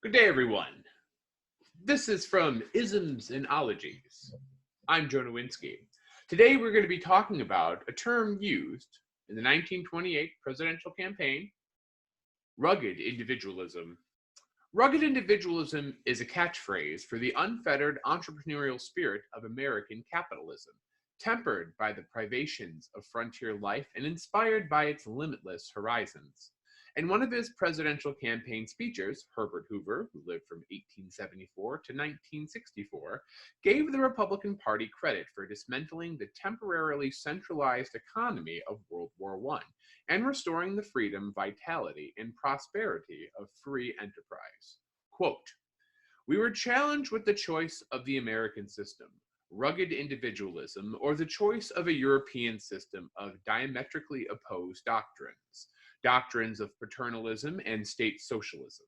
Good day, everyone. This is from Isms and Ologies. I'm Joe Nowinski. Today, we're going to be talking about a term used in the 1928 presidential campaign, rugged individualism. Rugged individualism is a catchphrase for the unfettered entrepreneurial spirit of American capitalism, tempered by the privations of frontier life and inspired by its limitless horizons. In one of his presidential campaign speeches, Herbert Hoover, who lived from 1874 to 1964, gave the Republican Party credit for dismantling the temporarily centralized economy of World War I and restoring the freedom, vitality, and prosperity of free enterprise. Quote, "We were challenged with the choice of the American system, rugged individualism, or the choice of a European system of diametrically opposed doctrines of paternalism and state socialism.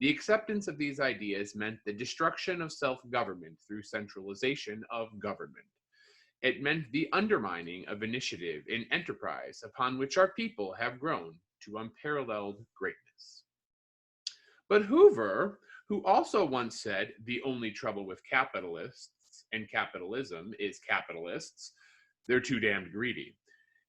The acceptance of these ideas meant the destruction of self-government through centralization of government. It meant the undermining of initiative and enterprise upon which our people have grown to unparalleled greatness." But Hoover, who also once said the only trouble with capitalists and capitalism is capitalists, they're too damned greedy,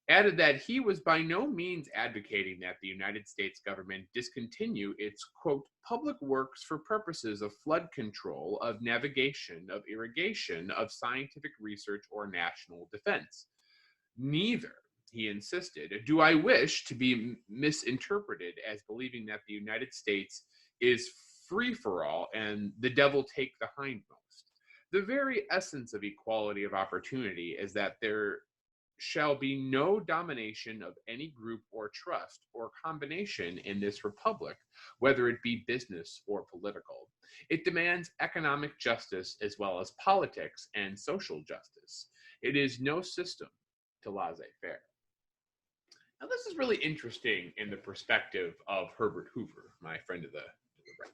added that he was by no means advocating that the United States government discontinue its, quote, public works for purposes of flood control, of navigation, of irrigation, of scientific research, or national defense. Neither, he insisted, do I wish to be misinterpreted as believing that the United States is free for all and the devil take the hindmost. The very essence of equality of opportunity is that there shall be no domination of any group or trust or combination in this republic, whether it be business or political. It demands economic justice as well as politics and social justice. It is no system to laissez-faire. Now, this is really interesting in the perspective of Herbert Hoover, my friend to the right here.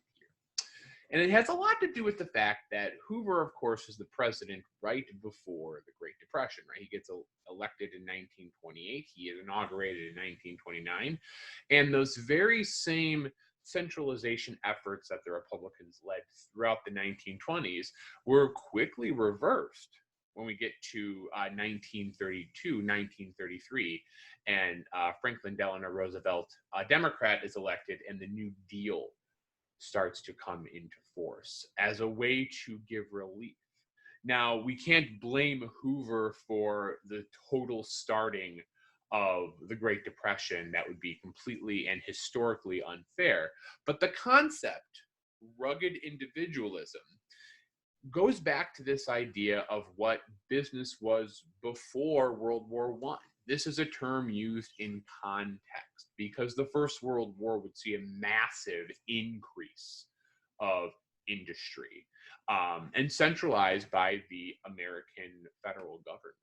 And it has a lot to do with the fact that Hoover, of course, was the president right before the Great Depression, right? He gets elected in 1928. He is inaugurated in 1929. And those very same centralization efforts that the Republicans led throughout the 1920s were quickly reversed when we get to 1932, 1933, and Franklin Delano Roosevelt, a Democrat, is elected, and the New Deal starts to come into force as a way to give relief. Now, we can't blame Hoover for the total starting of the Great Depression. That would be completely and historically unfair. But the concept, rugged individualism, goes back to this idea of what business was before World War I. This is a term used in context because the First World War would see a massive increase of industry and centralized by the American federal government.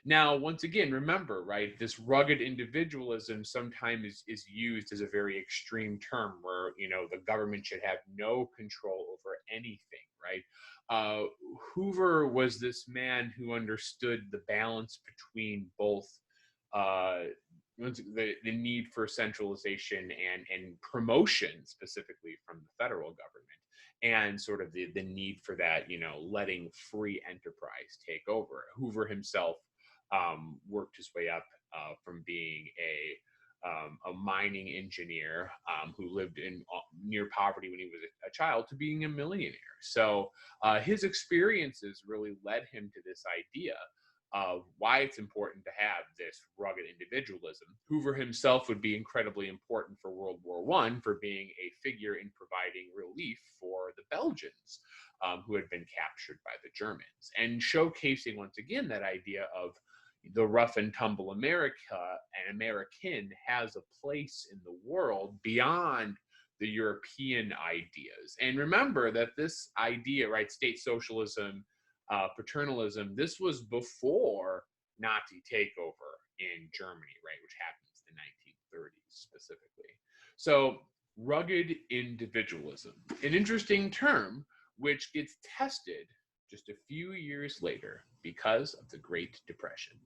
Now, once again, remember, right, this rugged individualism sometimes is used as a very extreme term where, the government should have no control over anything, right? Hoover was this man who understood the balance between both the need for centralization and promotion specifically from the federal government, and sort of the need for that, letting free enterprise take over. Hoover himself worked his way up from being a mining engineer who lived in near poverty when he was a child to being a millionaire. So his experiences really led him to this idea of why it's important to have this rugged individualism. Hoover himself would be incredibly important for World War I for being a figure in providing relief for the Belgians who had been captured by the Germans, and showcasing once again that idea of the rough and tumble America and American has a place in the world beyond the European ideas. And remember that this idea, right, state socialism, paternalism, this was before Nazi takeover in Germany, right, which happens in the 1930s specifically. So rugged individualism, an interesting term which gets tested just a few years later because of the Great Depression.